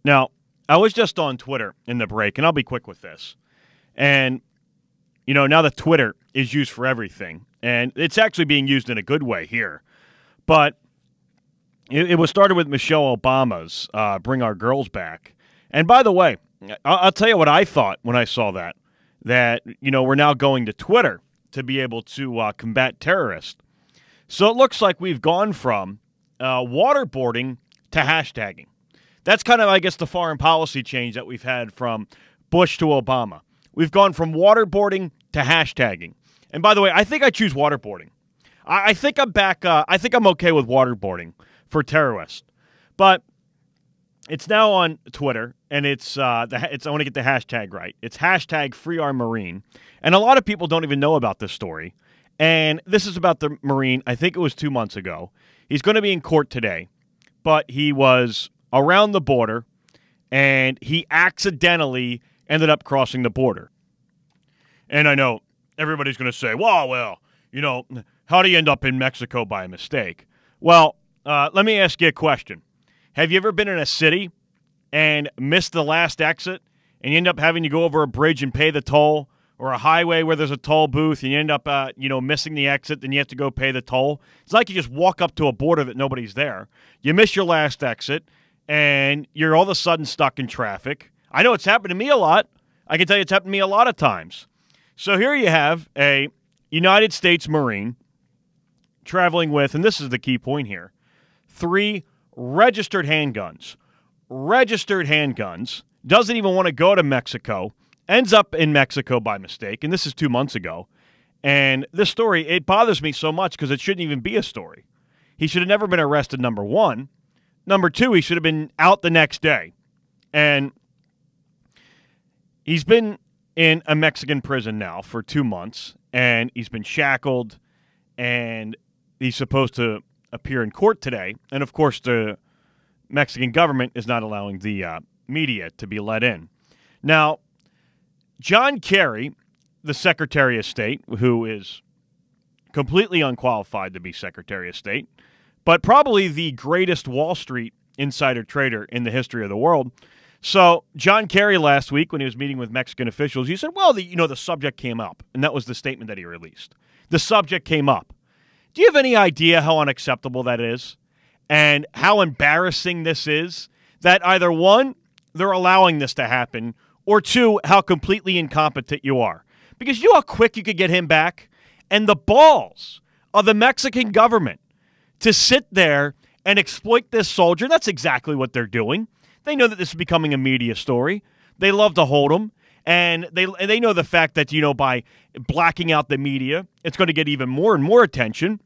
Now, I was just on Twitter in the break, and I'll be quick with this. And, now that Twitter is used for everything, and it's actually being used in a good way here. But it was started with Michelle Obama's Bring Our Girls Back. And by the way, I'll tell you what I thought when I saw that we're now going to Twitter to be able to combat terrorists. So it looks like we've gone from waterboarding to hashtagging. That's kind of, I guess, the foreign policy change that we've had from Bush to Obama. We've gone from waterboarding to hashtagging. And by the way, I think I choose waterboarding. I think I'm back. I think I'm okay with waterboarding for terrorists. But it's now on Twitter, and I want to get the hashtag right. It's hashtag Free Our Marine. And a lot of people don't even know about this story. And this is about the Marine. I think it was 2 months ago. He's going to be in court today, but he was around the border, and he accidentally ended up crossing the border. And I know everybody's going to say, well, how do you end up in Mexico by mistake? Well, let me ask you a question. Have you ever been in a city and missed the last exit, and you end up having to go over a bridge and pay the toll, or a highway where there's a toll booth, and you end up, missing the exit, then you have to go pay the toll? It's like you just walk up to a border that nobody's there. You miss your last exit, and you're all of a sudden stuck in traffic. I know it's happened to me a lot. I can tell you it's happened to me a lot of times. So here you have a United States Marine traveling with, and this is the key point here, 3 registered handguns. Registered handguns. Doesn't even want to go to Mexico. Ends up in Mexico by mistake, and this is 2 months ago. And this story, it bothers me so much because it shouldn't even be a story. He should have never been arrested, number one. Number two, he should have been out the next day. And he's been in a Mexican prison now for 2 months, and he's been shackled, and he's supposed to appear in court today. And, of course, the Mexican government is not allowing the media to be let in. Now, John Kerry, the Secretary of State, who is completely unqualified to be Secretary of State, but probably the greatest Wall Street insider trader in the history of the world. So John Kerry last week, when he was meeting with Mexican officials, he said, well, the subject came up, and that was the statement that he released. The subject came up. Do you have any idea how unacceptable that is and how embarrassing this is? That either, one, they're allowing this to happen, or two, how completely incompetent you are. Because you know how quick you could get him back? And the balls of the Mexican government to sit there and exploit this soldier, that's exactly what they're doing. They know that this is becoming a media story. They love to hold him. And they know the fact that, by blacking out the media, it's going to get even more and more attention.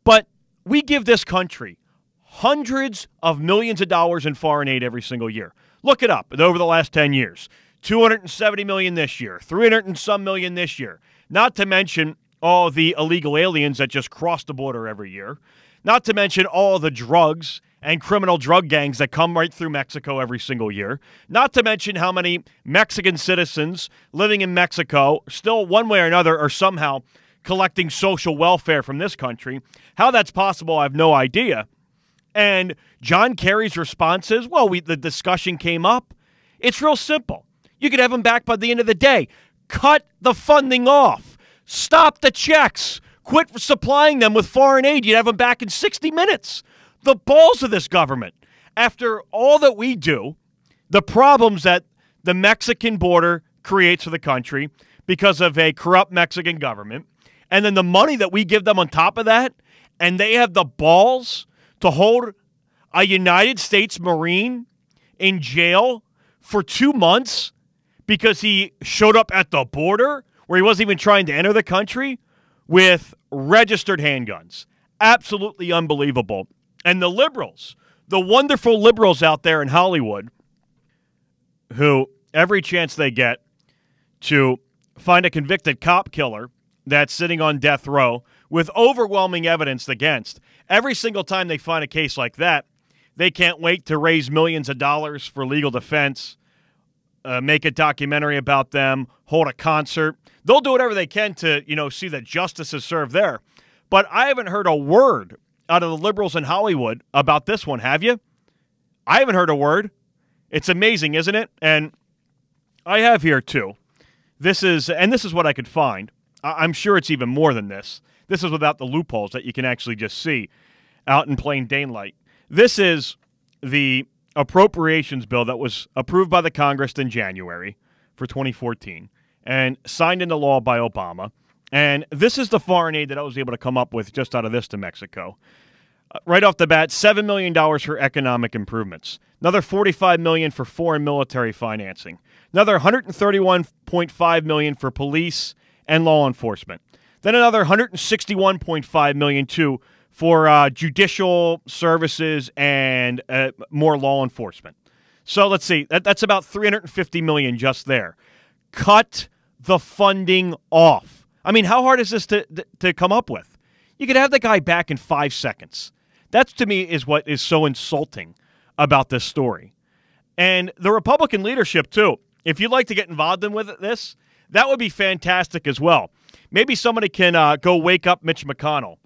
But we give this country hundreds of millions of dollars in foreign aid every single year. Look it up over the last 10 years. $270 million this year, 300 and some million this year. Not to mention all the illegal aliens that just cross the border every year. Not to mention all the drugs and criminal drug gangs that come right through Mexico every single year. Not to mention how many Mexican citizens living in Mexico still one way or another are somehow collecting social welfare from this country. How that's possible, I have no idea. And John Kerry's response is, well, the discussion came up. It's real simple. You could have him back by the end of the day. Cut the funding off. Stop the checks. Quit supplying them with foreign aid. You'd have them back in 60 minutes. The balls of this government. After all that we do, the problems that the Mexican border creates for the country because of a corrupt Mexican government, and then the money that we give them on top of that, and they have the balls to hold a United States Marine in jail for 2 months because he showed up at the border where he wasn't even trying to enter the country with registered handguns. Absolutely unbelievable. And the liberals, the wonderful liberals out there in Hollywood, who every chance they get to find a convicted cop killer that's sitting on death row with overwhelming evidence against, every single time they find a case like that, they can't wait to raise millions of dollars for legal defense, make a documentary about them, hold a concert. They'll do whatever they can to, see that justice is served there. But I haven't heard a word out of the liberals in Hollywood about this one, have you? I haven't heard a word. It's amazing, isn't it? And I have here, too. This is what I could find. I'm sure it's even more than this. This is without the loopholes that you can actually just see out in plain daylight. This is the appropriations bill that was approved by the Congress in January for 2014 and signed into law by Obama. And this is the foreign aid that I was able to come up with just out of this to Mexico. Right off the bat, $7 million for economic improvements. Another $45 million for foreign military financing. Another $131.5 million for police and law enforcement. Then another $161.5 million, too, for judicial services and more law enforcement. So let's see. That's about $350 million just there. Cut the funding off. I mean, how hard is this to come up with? You could have the guy back in 5 seconds. That, to me, is what is so insulting about this story. And the Republican leadership, too. If you'd like to get involved in with this, that would be fantastic as well. Maybe somebody can go wake up Mitch McConnell.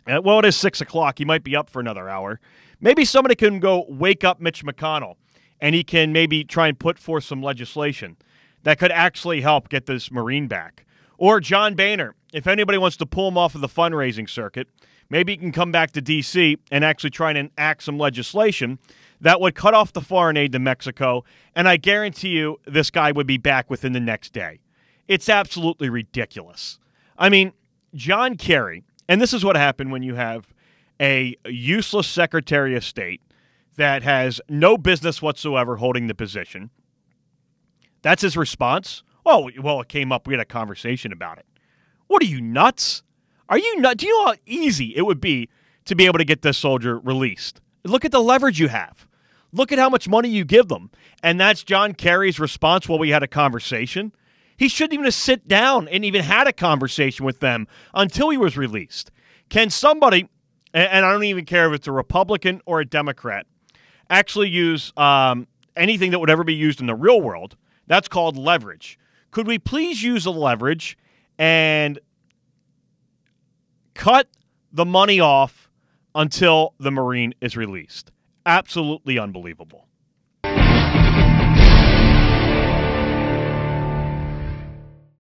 Well, it is 6 o'clock. He might be up for another hour. Maybe somebody can go wake up Mitch McConnell, and he can maybe try and put forth some legislation that could actually help get this Marine back. Or John Boehner, if anybody wants to pull him off of the fundraising circuit, maybe he can come back to D.C. and actually try and enact some legislation that would cut off the foreign aid to Mexico, and I guarantee you this guy would be back within the next day. It's absolutely ridiculous. I mean, John Kerry, and this is what happened when you have a useless Secretary of State that has no business whatsoever holding the position. That's his response. Oh, well, it came up. We had a conversation about it. What are you, nuts? Are you nuts? Do you know how easy it would be to be able to get this soldier released? Look at the leverage you have. Look at how much money you give them. And that's John Kerry's response while we had a conversation. He shouldn't even have sit down and even had a conversation with them until he was released. Can somebody, and I don't even care if it's a Republican or a Democrat, actually use anything that would ever be used in the real world? That's called leverage. Could we please use the leverage and cut the money off until the Marine is released? Absolutely unbelievable.